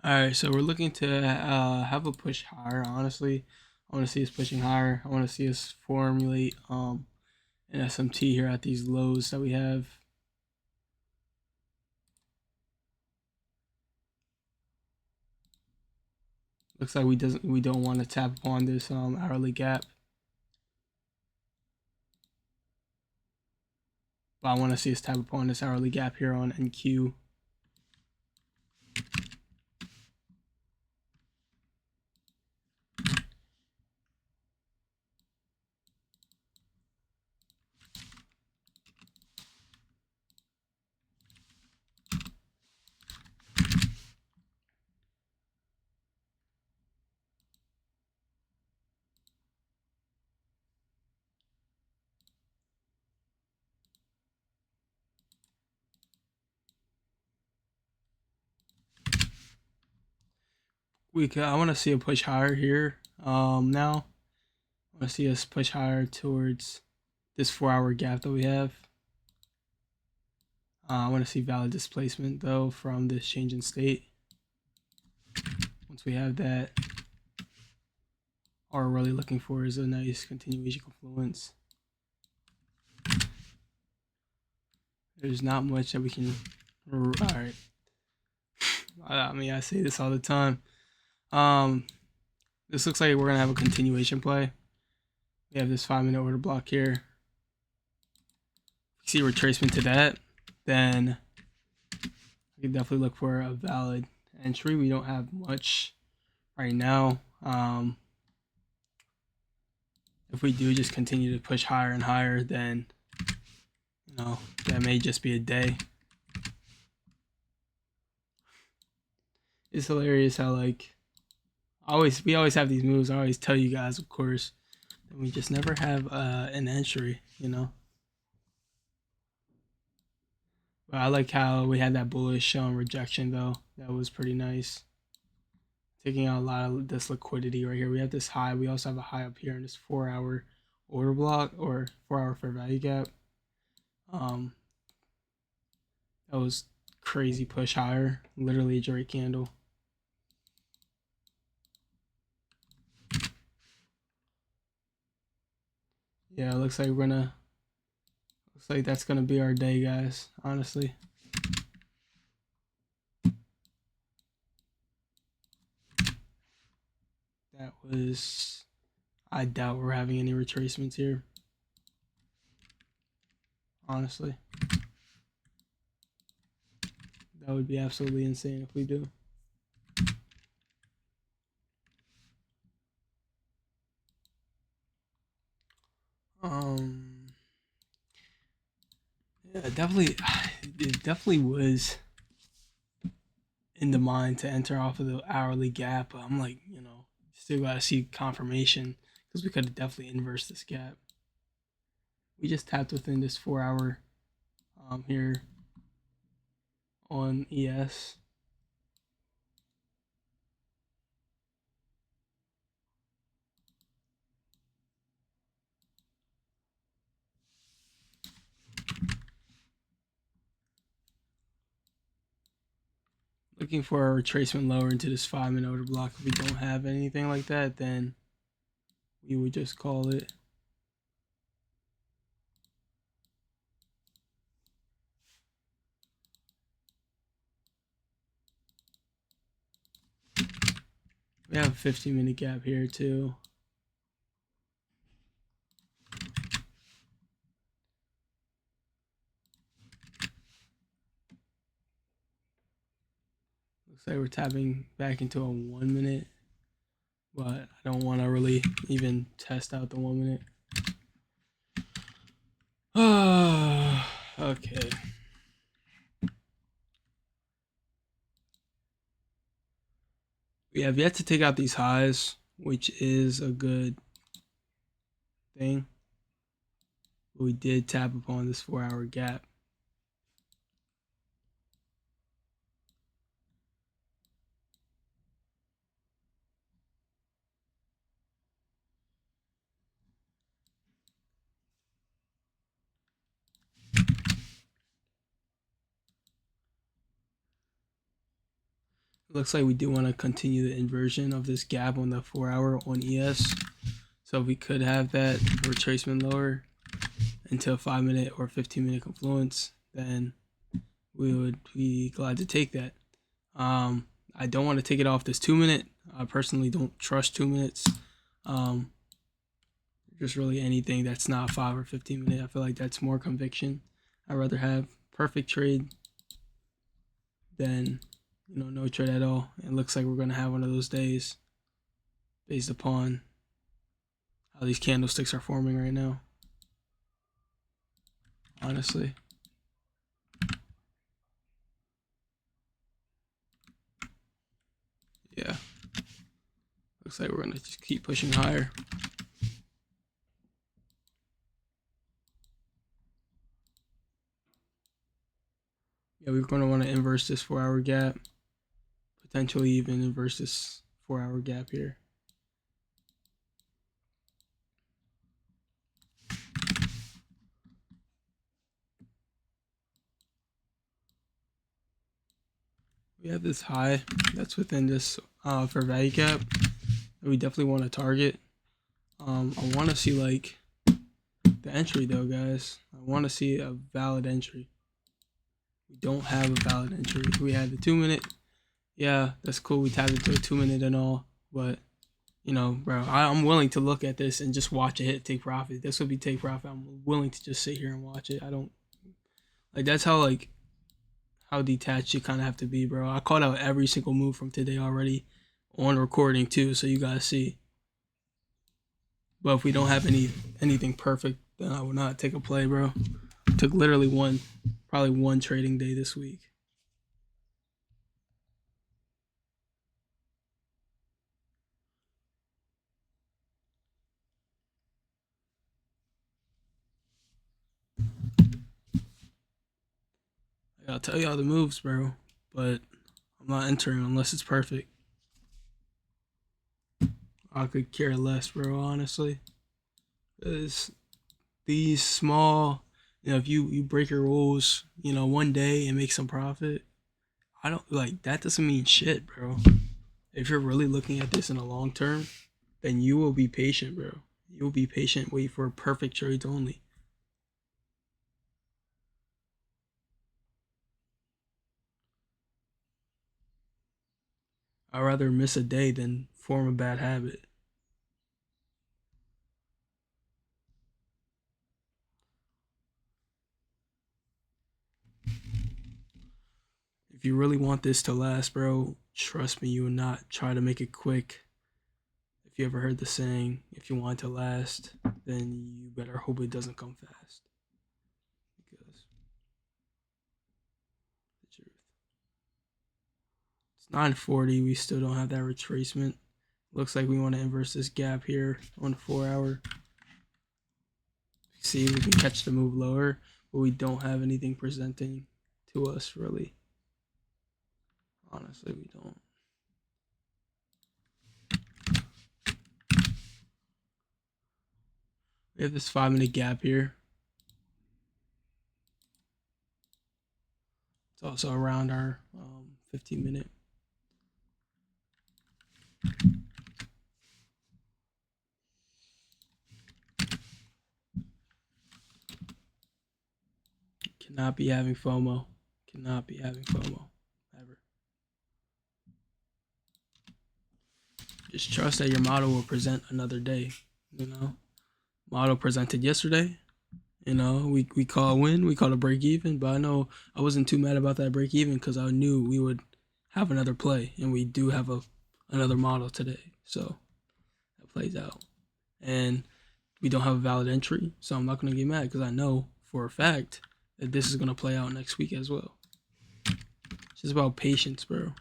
All right, so we're looking to have a push higher. Honestly, I want to see us pushing higher. I want to see us formulate an SMT here at these lows that we have. Looks like we don't want to tap upon this hourly gap, but I want to see us tap upon this hourly gap here on NQ. I want to see a push higher here. Now I want to see us push higher towards this 4-hour gap that we have. I want to see valid displacement though from this change in state. Once we have that, all we're really looking for is a nice continuation confluence. There's not much that we can. All right. I mean, I say this all the time. This looks like we're gonna have a continuation play. We have this 5-minute order block here. If you see retracement to that, then we can definitely look for a valid entry. We don't have much right now. If we do just continue to push higher and higher, then that may just be a day. It's hilarious how we always have these moves. I always tell you guys, of course, and we just never have an entry, But I like how we had that bullish rejection though. That was pretty nice. Taking out a lot of this liquidity right here. We have this high. We also have a high up here in this 4-hour order block or 4-hour fair value gap. That was crazy push higher. Literally a Drake candle. Yeah, it looks like that's gonna be our day, guys. Honestly. That was. I doubt we're having any retracements here. Honestly. That would be absolutely insane if we do. Yeah, it definitely was in the mind to enter off of the hourly gap. But I'm like, still gotta see confirmation because we could have definitely inversed this gap. We just tapped within this 4-hour here on ES. Looking for a retracement lower into this 5-minute order block. If we don't have anything like that, then we would just call it. We have a 15-minute gap here too. Looks like we're tapping back into a 1-minute, but I don't want to really even test out the 1-minute. Okay. We have yet to take out these highs, which is a good thing. But we did tap upon this 4-hour gap. looks like we do want to continue the inversion of this gap on the 4-hour on ES. So if we could have that retracement lower into a 5-minute or 15-minute confluence, then we would be glad to take that. I don't want to take it off this 2-minute. I personally don't trust 2 minutes. Just really anything that's not 5 or 15 minute. I feel like that's more conviction. I'd rather have perfect trade than no trade at all. It looks like we're gonna have one of those days based upon how these candlesticks are forming right now. Honestly. Yeah. Looks like we're gonna just keep pushing higher. Yeah, we're gonna want to inverse this 4-hour gap. Potentially even inverse this 4-hour gap here. We have this high that's within this fair value gap that we definitely want to target. I want to see like the entry though, guys. I want to see a valid entry. We don't have a valid entry. We had the 2-minute. Yeah, that's cool. We tapped into a 2-minute and all, but bro, I'm willing to look at this and just watch it hit take profit. This would be take profit. I'm willing to just sit here and watch it. I don't like that's how detached you kind of have to be, bro. I called out every single move from today already on recording too, so you guys see. But if we don't have anything perfect, then I would not take a play, bro. It took literally probably one trading day this week. I'll tell y'all the moves, bro, but I'm not entering unless it's perfect. I could care less, bro, honestly. Because these small, if you break your rules, one day and make some profit, I don't like that. Doesn't mean shit, bro. If you're really looking at this in the long term, then you will be patient, bro. You'll be patient, wait for perfect trades only. I'd rather miss a day than form a bad habit. If you really want this to last, bro, trust me, you will not try to make it quick. If you ever heard the saying, if you want it to last, then you better hope it doesn't come fast. Because the truth. It's 9:40. We still don't have that retracement. Looks like we want to inverse this gap here on the 4-hour. See if we can catch the move lower, but we don't have anything presenting to us really. Honestly, we don't. We have this 5-minute gap here. It's also around our 15-minute. Cannot be having FOMO. Cannot be having FOMO. Ever. Just trust that your model will present another day. Model presented yesterday. We call a win, we call a break even, but I know I wasn't too mad about that break even because I knew we would have another play, and we do have another model today. So that plays out. And we don't have a valid entry, so I'm not going to get mad because I know for a fact that this is going to play out next week as well. It's just about patience, bro.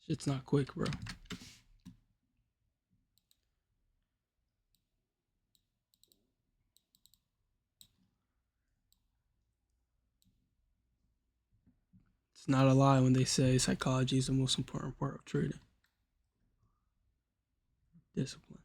Shit's not quick, bro. It's not a lie when they say psychology is the most important part of trading. Discipline.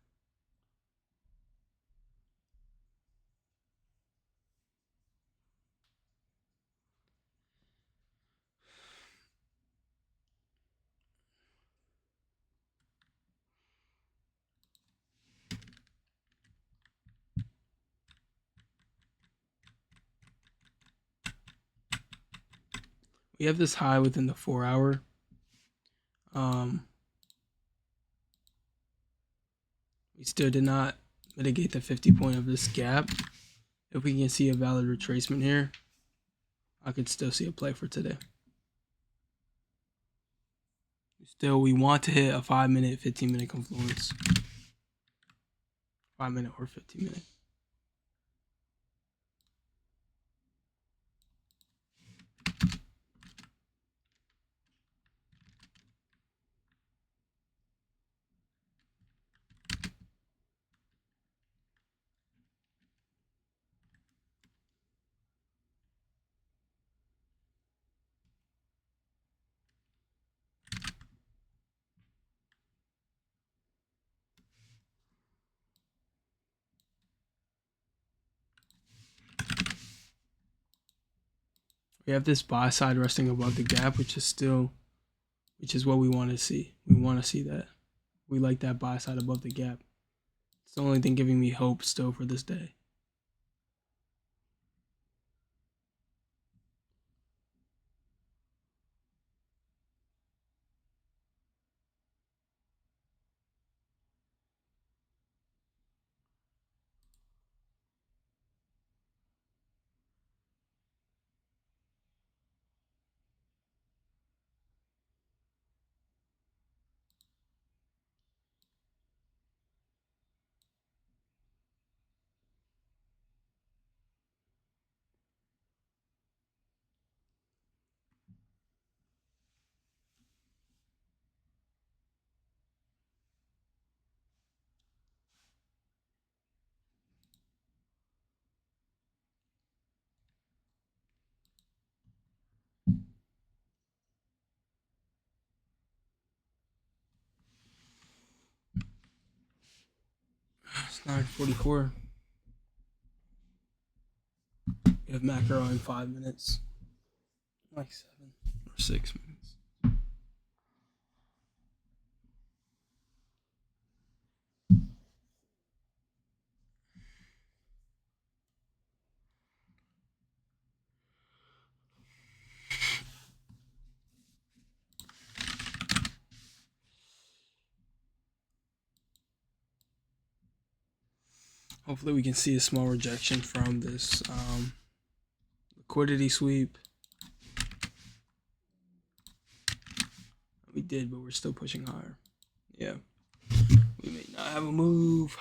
We have this high within the 4 hour. We still did not mitigate the 50 point of this gap. If we can see a valid retracement here, I could still see a play for today. Still, we want to hit a 5-minute, 15-minute confluence. 5-minute or 15-minute. We have this buy side resting above the gap, which is what we want to see. We want to see that. We like that buy side above the gap. It's the only thing giving me hope still for this day. It's 9:44. We have macro in 5 minutes. Like 7 or 6 minutes. Hopefully we can see a small rejection from this liquidity sweep. We did, but we're still pushing higher. Yeah. We may not have a move.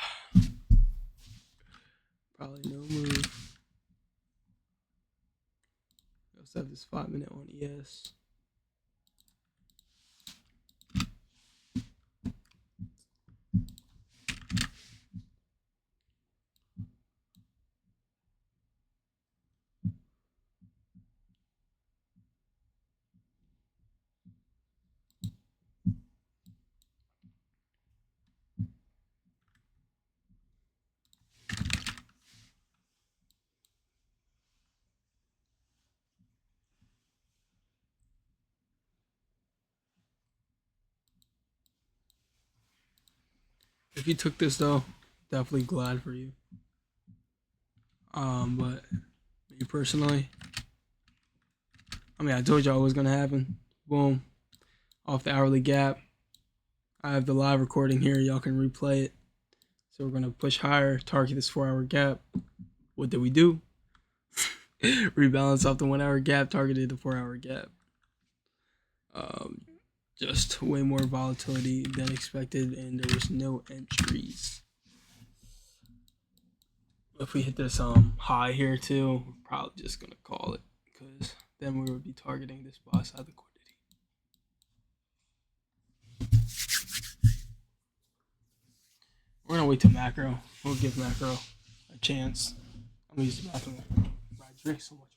Probably no move. We also have this 5-minute on ES. If you took this though, definitely glad for you. But me personally, I mean, I told y'all it was gonna happen. Boom, off the hourly gap. I have the live recording here. Y'all can replay it. So we're gonna push higher, target this 4-hour gap. What did we do? Rebalance off the 1-hour gap, targeted the 4-hour gap. Just way more volatility than expected, and there was no entries. If we hit this high here too, we're probably just gonna call it, because then we would be targeting this buy side liquidity. We're gonna wait till macro. We'll give macro a chance. I'm gonna use the bathroom. I drink so much water.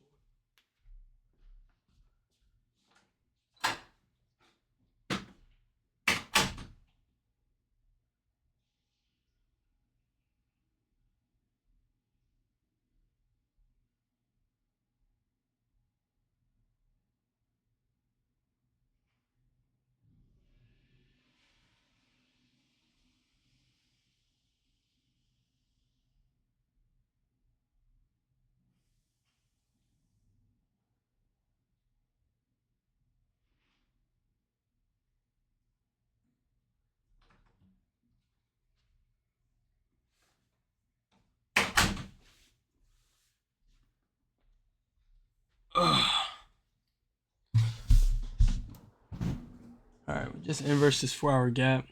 Just inverse this 4-hour gap.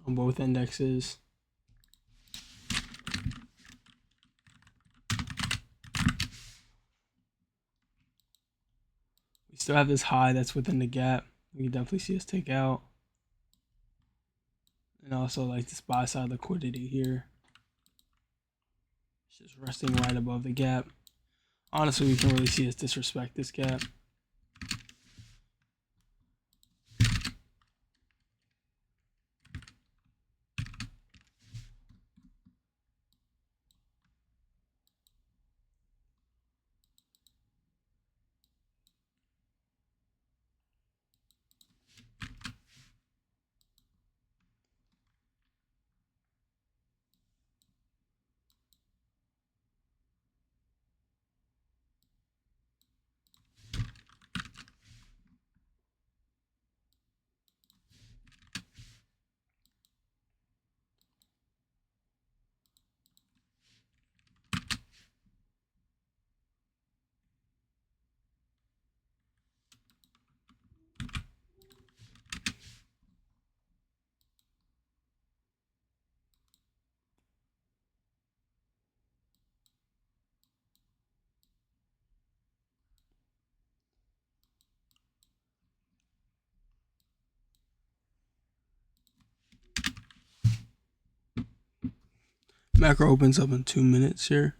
On both indexes. We still have this high that's within the gap. We can definitely see us take out. And also like this buy side liquidity here. It's just resting right above the gap. Honestly, we can really see us disrespect this gap. Macro opens up in 2 minutes here.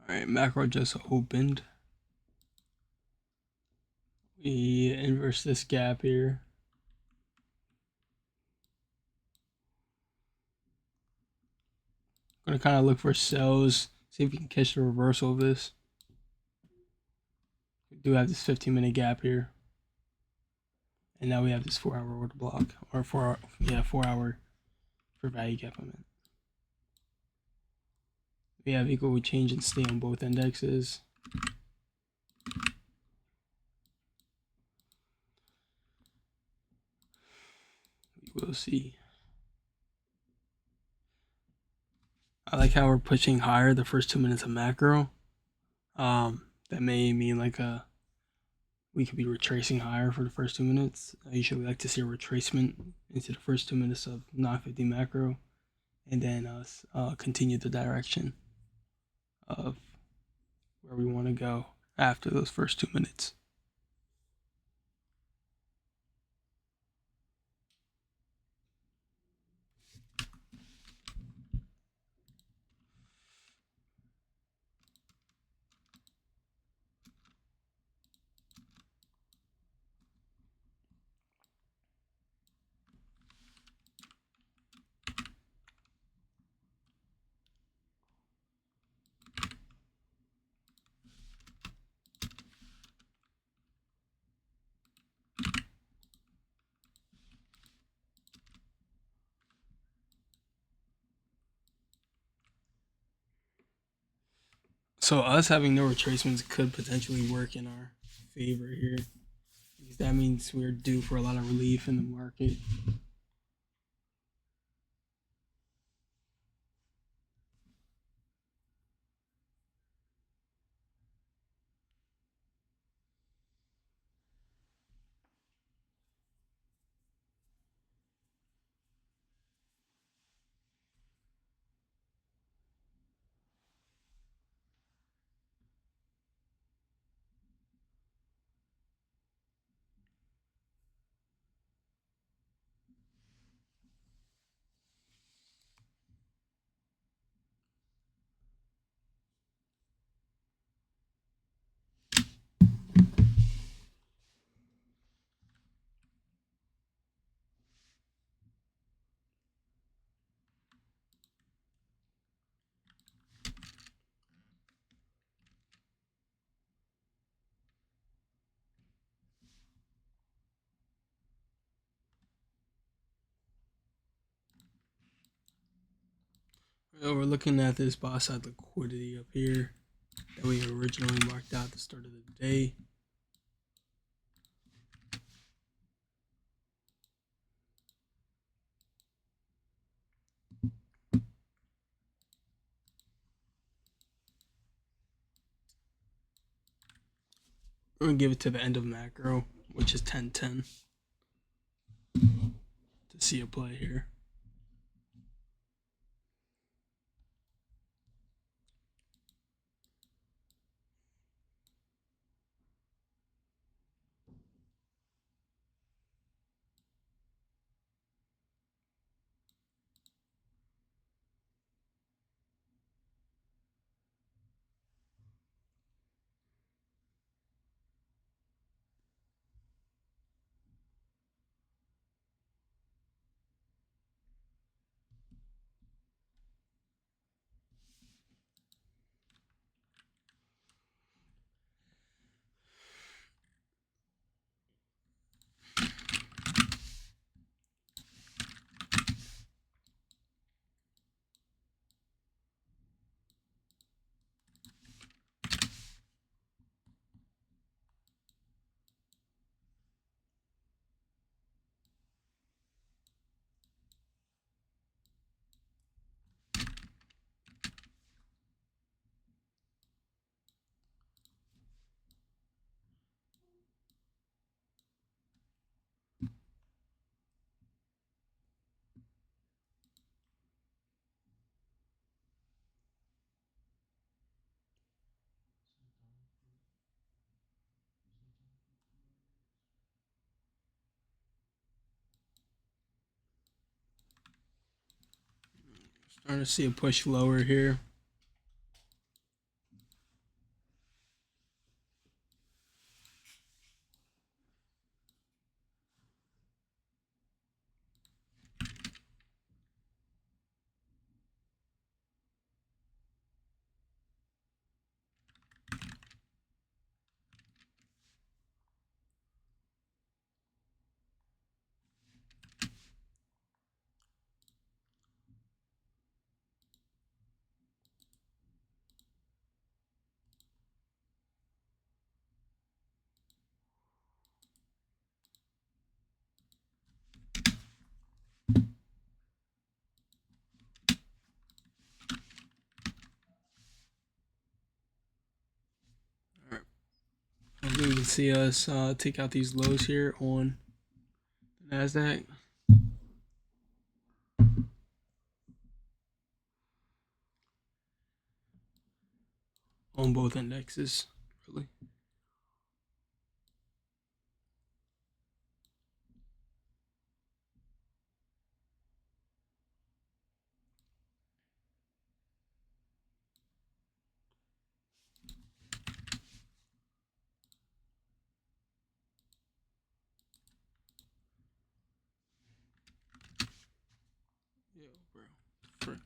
All right, macro just opened. We inverse this gap here. I'm gonna kind of look for sells, see if we can catch the reversal of this. We do have this 15-minute gap here. And now we have this 4-hour order block, or 4-hour for value gap. I meant. We have equal change and stay on both indexes. We will see. I like how we're pushing higher the first 2 minutes of macro. That may mean like we could be retracing higher for the first 2 minutes. I usually like to see a retracement into the first 2 minutes of 950 macro, and then continue the direction of where we want to go after those first 2 minutes. So us having no retracements could potentially work in our favor here, because that means we're due for a lot of relief in the market. We're looking at this buy side liquidity up here that we originally marked out at the start of the day. We're gonna give it to the end of macro, which is 10:10, to see a play here. Starting to see a push lower here. All right. Hopefully, you can see us take out these lows here on the Nasdaq. On both indexes, really. Yo, bro. Frick.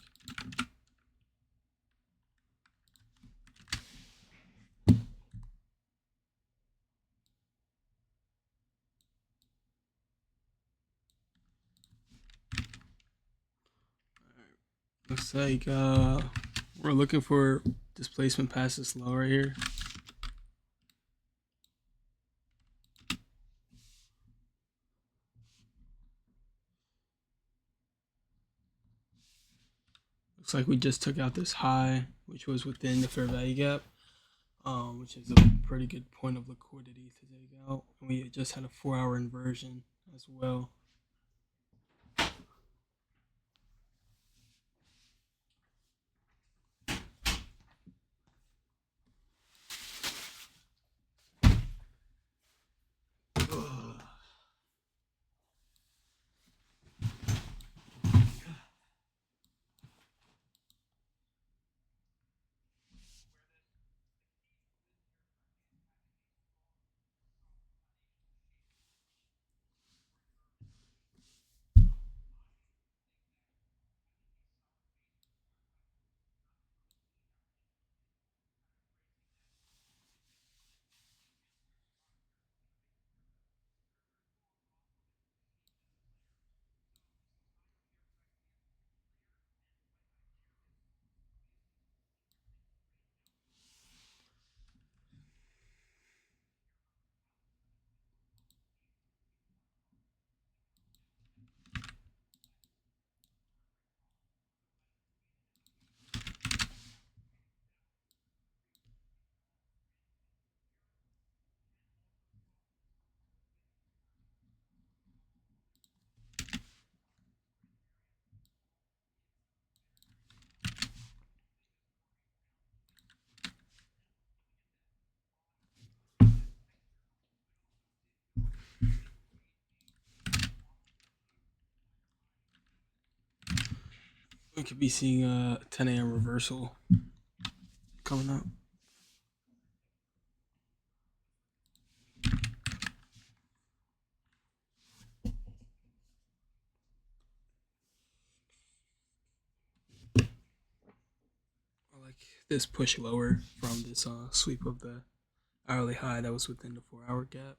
Looks like we're looking for displacement past this low right here. Looks like we just took out this high, which was within the fair value gap, which is a pretty good point of liquidity to take out. And we just had a 4-hour inversion as well. We could be seeing a 10 a.m. reversal coming up. I like this push lower from this sweep of the hourly high that was within the 4-hour gap.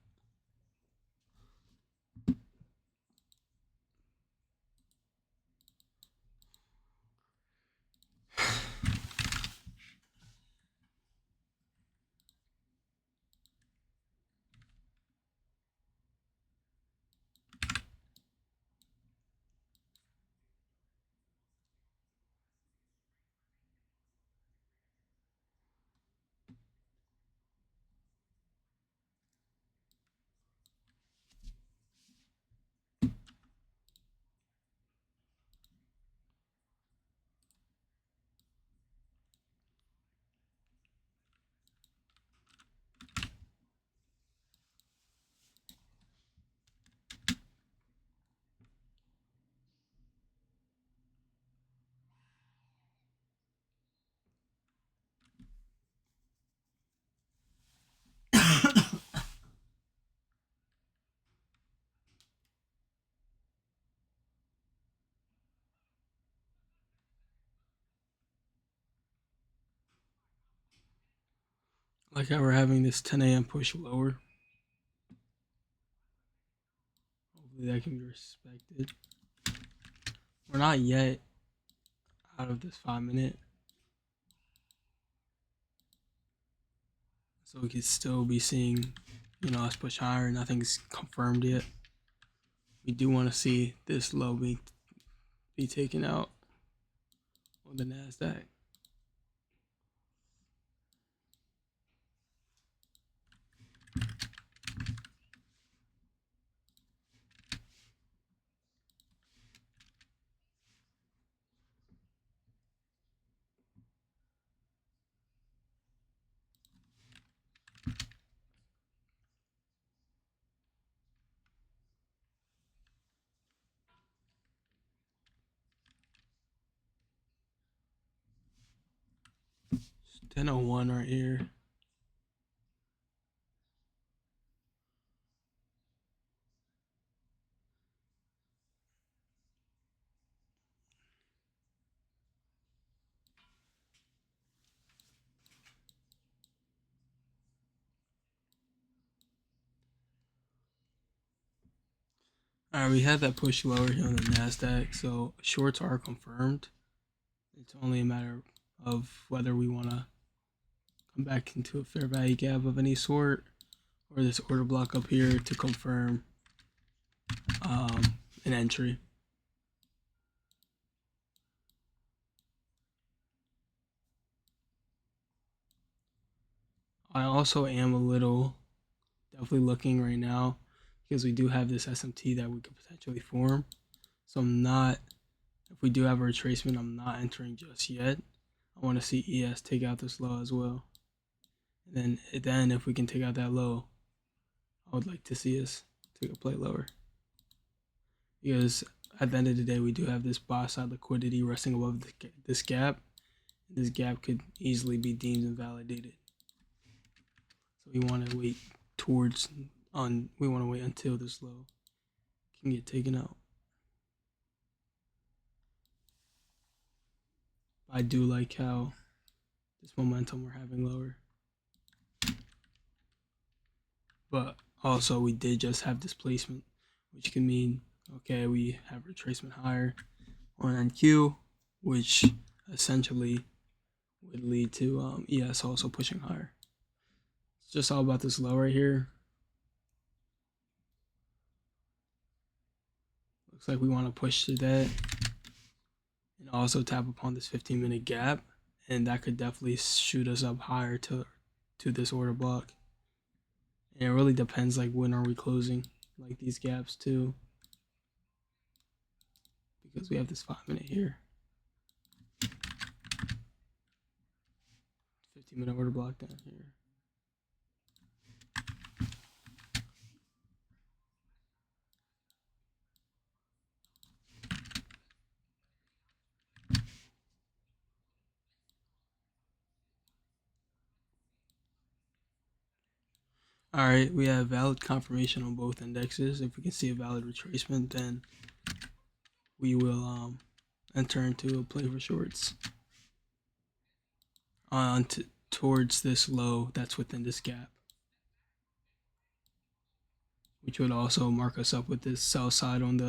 Like how we're having this 10 a.m. push lower. Hopefully that can be respected. We're not yet out of this 5 minute, so we could still be seeing, us push higher. Nothing's confirmed yet. We do want to see this low be taken out on the Nasdaq. It's 10:01 right here. All right, we had that push lower here on the Nasdaq, so shorts are confirmed. It's only a matter of whether we want to come back into a fair value gap of any sort, or this order block up here to confirm an entry. I also am a little definitely looking right now because we do have this SMT that we could potentially form. So I'm not, if we do have a retracement, I'm not entering just yet. I want to see ES take out this low as well. And then if we can take out that low, I would like to see us take a play lower. Because at the end of the day, we do have this buy side liquidity resting above this gap. This gap could easily be deemed invalidated. So we want to wait we want to wait until this low can get taken out. I do like how this momentum we're having lower. But also we did just have displacement, which can mean, okay, we have retracement higher on NQ, which essentially would lead to ES also pushing higher. It's just all about this low right here. Looks like we want to push to that and also tap upon this 15-minute gap, and that could definitely shoot us up higher to this order block. And it really depends, like, when are we closing like these gaps too, because we have this 5-minute here, 15-minute order block down here. All right, we have valid confirmation on both indexes. If we can see a valid retracement, then we will enter into a play for shorts on towards this low that's within this gap, which would also mark us up with this sell side on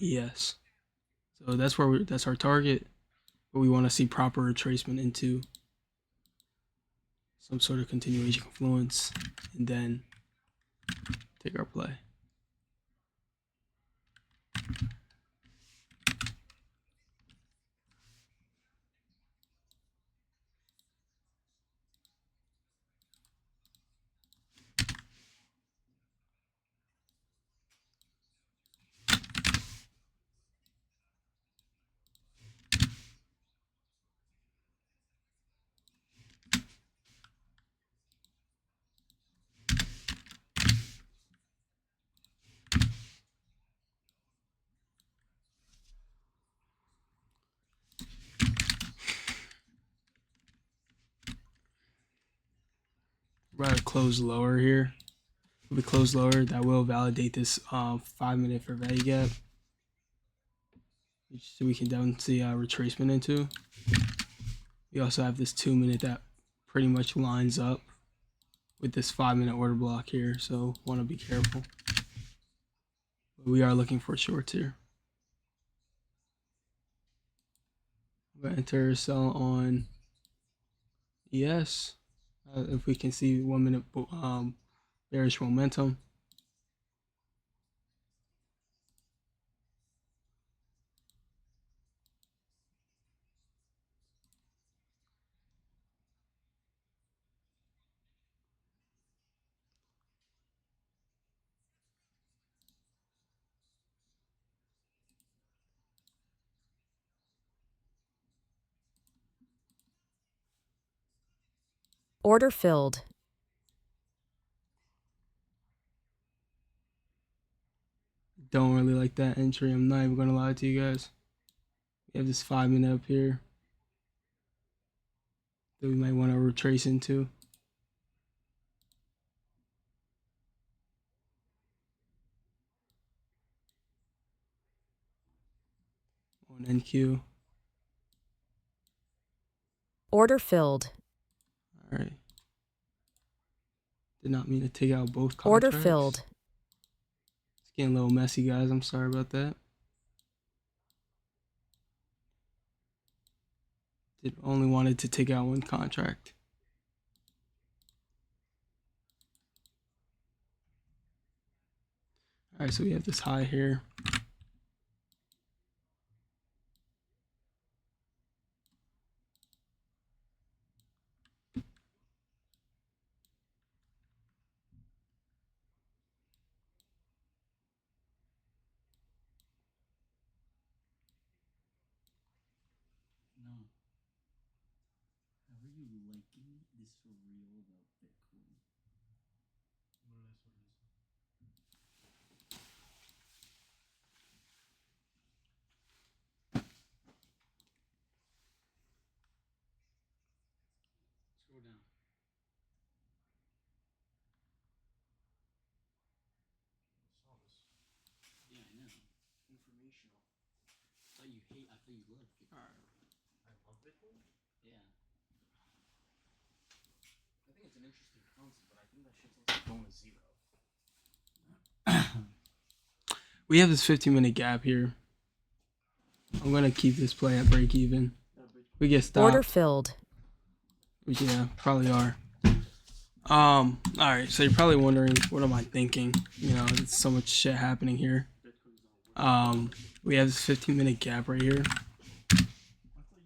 ES. So that's our target, but we want to see proper retracement into some sort of continuation confluence and then take our play. Rather close lower here. If we close lower, that will validate this 5 minute for value gap, which we can down see retracement into. We also have this 2 minute that pretty much lines up with this 5 minute order block here, so want to be careful. But we are looking for shorts here. We'll enter sell on ES. If we can see 1 minute bearish momentum. Order filled. Don't really like that entry. I'm not even gonna lie to you guys. We have this 5 minute up here that we might want to retrace into. On NQ. Order filled. All right. Did not mean to take out both contracts. Order filled. It's getting a little messy, guys. I'm sorry about that. Only wanted to take out one contract. All right, so we have this high here. We have this 15-minute gap here. I'm gonna keep this play at break even. We get stopped. Order filled. Which, yeah, probably are. All right. So you're probably wondering, what am I thinking? You know, there's so much shit happening here. We have this 15-minute gap right here.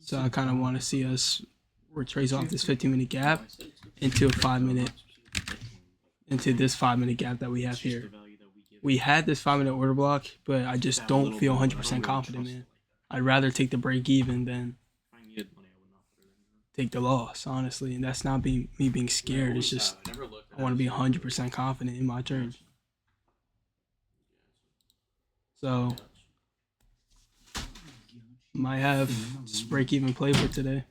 So I kind of want to see us retrace off this 15-minute gap into a 5 minute, into this 5 minute gap that we have here. We had this 5 minute order block, but I just don't feel 100% confident, man. I'd rather take the break even than take the loss, honestly. And that's not me being scared. It's just I want to be 100% confident in my trade. So might have just break even play for today.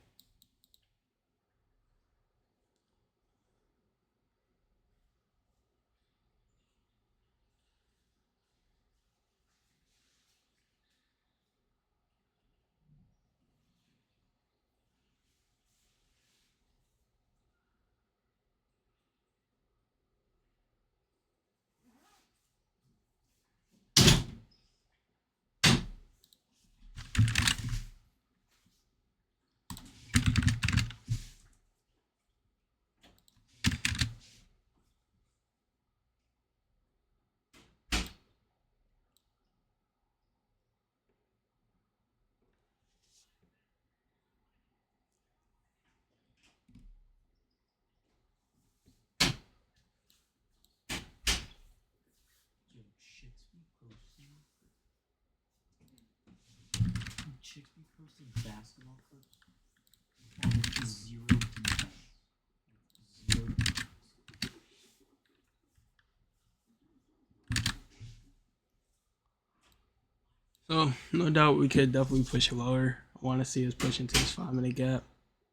So no doubt we could definitely push lower. I want to see us push into this 5 minute gap.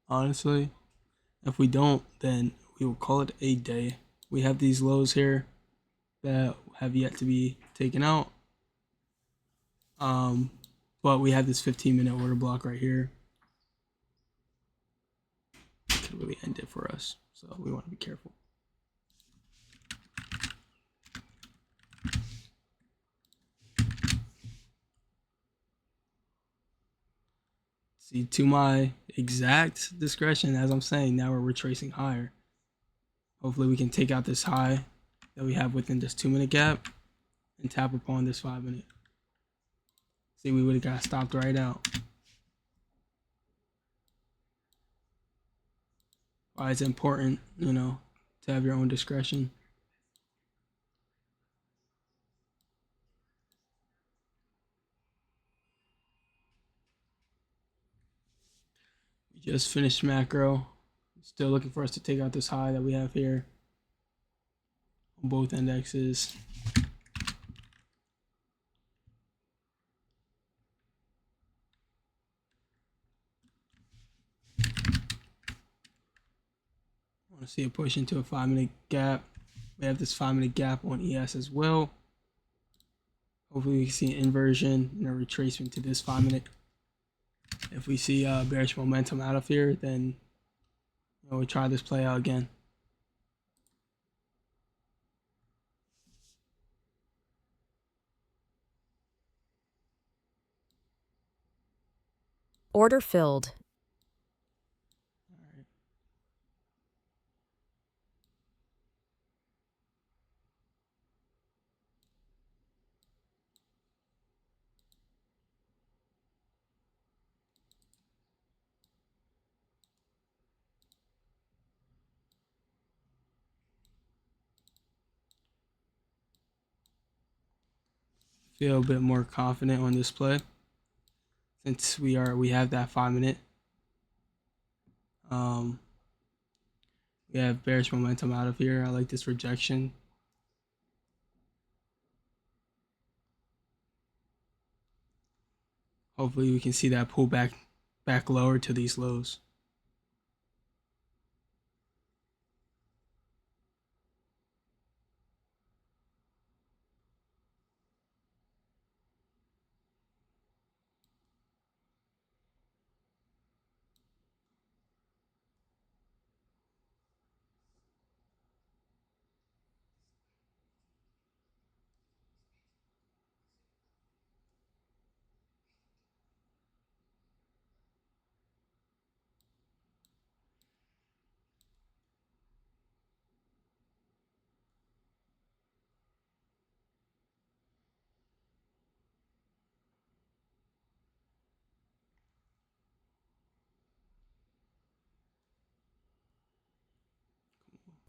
Honestly, if we don't, then we will call it a day. We have these lows here that have yet to be taken out. But we have this 15-minute order block right here. It could really end it for us. So we want to be careful. See, to my exact discretion, as I'm saying, now we're retracing higher. Hopefully we can take out this high that we have within this 2 minute gap and tap upon this 5 minute. See, we would have got stopped right out. Why it's important, to have your own discretion. We just finished macro. Still looking for us to take out this high that we have here on both indexes. I want to see it push into a 5 minute gap. We have this 5 minute gap on ES as well. Hopefully we can see an inversion and a retracement to this 5 minute. If we see bearish momentum out of here, then we'll try this play out again. Order filled. Feel a bit more confident on this play since we have that 5 minute. We have bearish momentum out of here. I like this rejection. Hopefully we can see that pull back lower to these lows.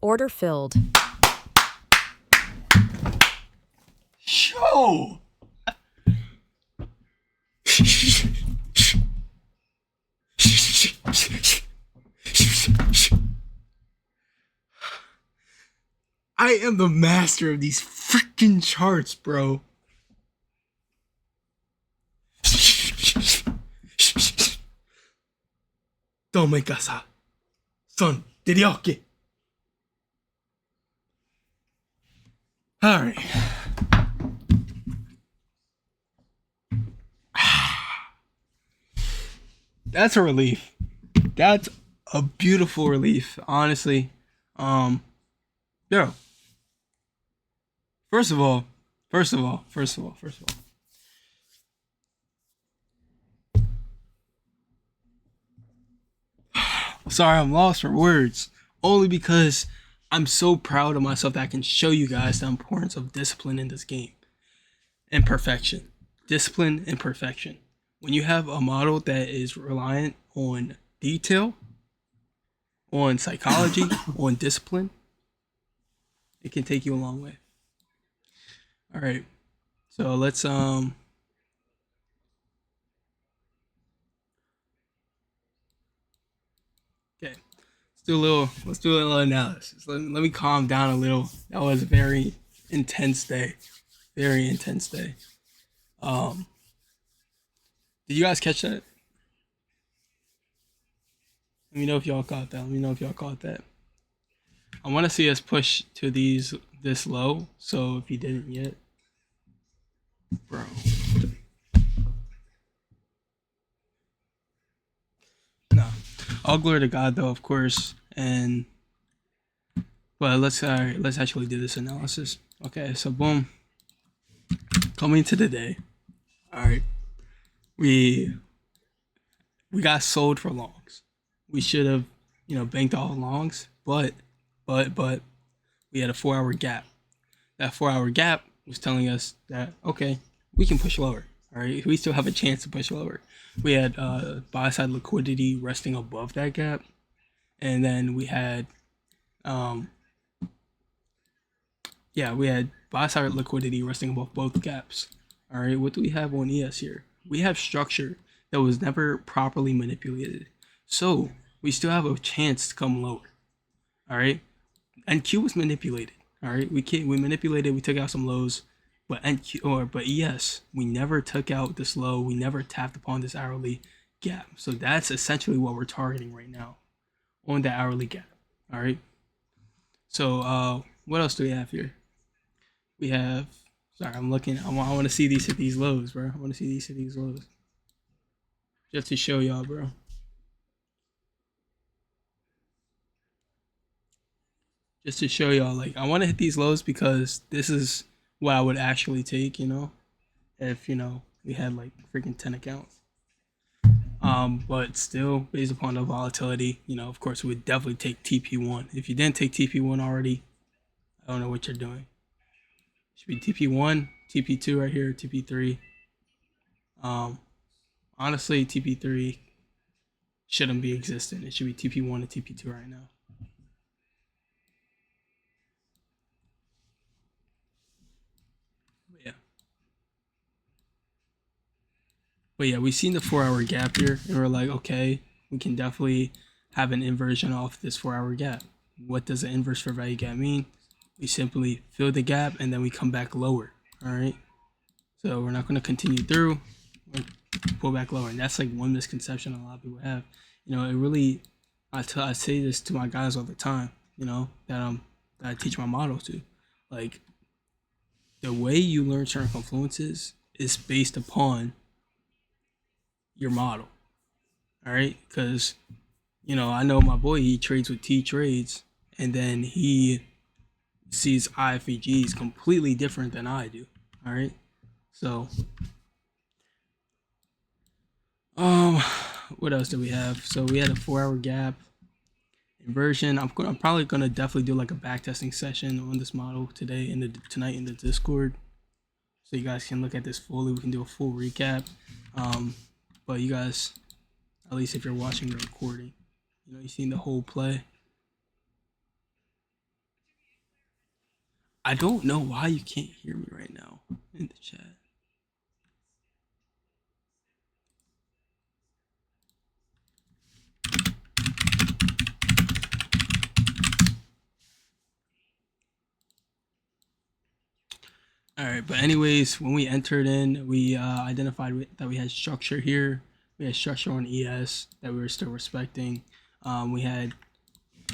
Order filled. Show. I am the master of these freaking charts, bro. Tome casa. Son, teriyaki. All right. That's a relief. That's a beautiful relief, honestly. Yo. First of all. Sorry, I'm lost for words. Only because I'm so proud of myself that I can show you guys the importance of discipline in this game. And perfection. Discipline and perfection. When you have a model that is reliant on detail, on psychology, on discipline, it can take you a long way. All right. So let's let's do a little analysis. Let me calm down a little. That was a very intense day. Very intense day. Um, did you guys catch that? Let me know if y'all caught that. Let me know if y'all caught that. I want to see us push to these this low. So if you didn't yet, bro. Nah. All glory to God though, of course. And but let's actually do this analysis. Okay, so boom. Coming to the day. Alright. We got sold for longs. We should have, banked all longs, but we had a 4 hour gap. That 4 hour gap was telling us that okay, we can push lower. All right, we still have a chance to push lower. We had buy side liquidity resting above that gap, and then we had we had buy side liquidity resting above both gaps. All right, what do we have on ES here? We have structure that was never properly manipulated, so we still have a chance to come lower. All right, and Q was manipulated. All right, we manipulated. We took out some lows, but ES we never took out this low. We never tapped upon this hourly gap. So that's essentially what we're targeting right now on the hourly gap. All right. So what else do we have here? We have. Sorry, I'm looking. I want to see these hit these lows, bro. I want to see these hit these lows. Just to show y'all, bro. Just to show y'all, like, I want to hit these lows because this is what I would actually take, if, we had like freaking 10 accounts. But still, based upon the volatility, of course, we would definitely take TP1. If you didn't take TP1 already, I don't know what you're doing. It should be TP1, TP2 right here, TP3. Honestly, TP3 shouldn't be existent. It should be TP1 and TP2 right now. But yeah, we've seen the 4 hour gap here, and we're like, okay, we can definitely have an inversion off this 4 hour gap. What does an inverse fair value gap mean? We simply fill the gap and then we come back lower. All right. So we're not going to continue through, pull back lower, and that's like one misconception a lot of people have. It really, I say this to my guys all the time. That I teach my model to, like, the way you learn certain confluences is based upon your model. All right, because I know my boy, he trades with T trades, and then he sees IFVGs completely different than I do. All right, so what else do we have? So we had a 4 hour gap inversion. I'm probably gonna definitely do like a backtesting session on this model tonight in the Discord, so you guys can look at this fully. We can do a full recap. But you guys, at least if you're watching the recording, you've seen the whole play. I don't know why you can't hear me right now in the chat. All right, but anyways, when we entered in, we identified that we had structure here. We had structure on ES that we were still respecting. We had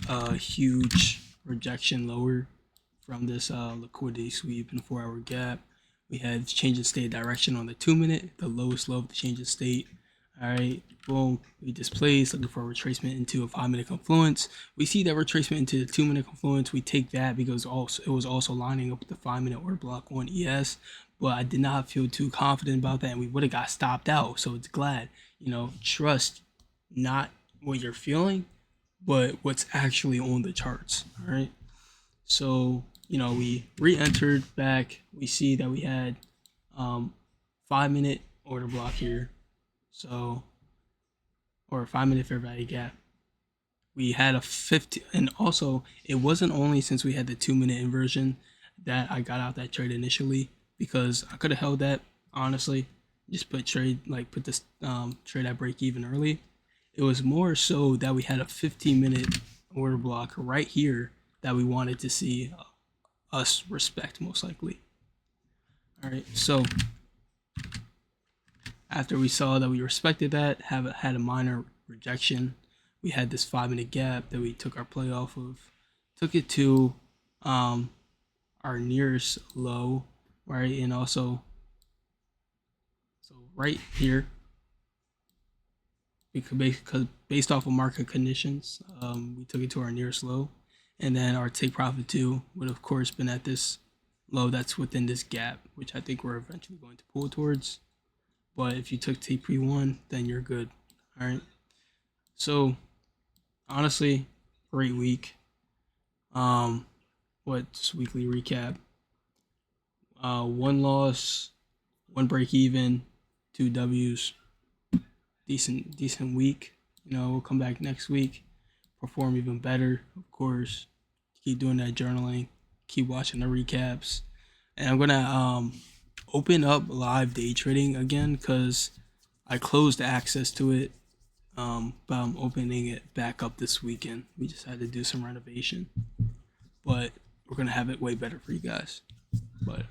a huge rejection lower from this liquidity sweep in the 4 hour gap. We had change in state direction on the 2 minute, the lowest low of the change in state. All right, boom, we displaced, looking for a retracement into a 5 minute confluence. We see that retracement into the 2 minute confluence. We take that because it was also lining up with the 5 minute order block on ES, but I did not feel too confident about that, and we would have got stopped out. So it's glad, trust not what you're feeling, but what's actually on the charts. All right, so we re-entered back. We see that we had 5 minute order block here. So, or a 5 minute fair value gap. We had a 50, and also it wasn't only since we had the 2 minute inversion that I got out that trade initially, because I could have held that, honestly, just put this trade at break even early. It was more so that we had a 15 minute order block right here that we wanted to see us respect most likely. All right, so after we saw that we respected that, had a minor rejection, we had this 5 minute gap that we took our play off of, took it to our nearest low, right, and also so right here because based off of market conditions, we took it to our nearest low, and then our take profit two would of course been at this low that's within this gap, which I think we're eventually going to pull towards. But if you took TP1, then you're good. All right. So honestly, great week. What's weekly recap? One loss, one break even, two W's. Decent week. We'll come back next week, perform even better, of course. Keep doing that journaling, keep watching the recaps, and I'm gonna open up live day trading again because I closed access to it, but I'm opening it back up this weekend. We just had to do some renovation, but we're gonna have it way better for you guys. But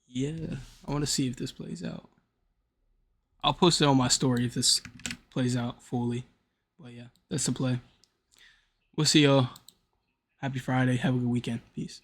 yeah, I want to see if this plays out. I'll post it on my story if this plays out fully. But yeah, that's the play. We'll see y'all. Happy Friday. Have a good weekend. Peace.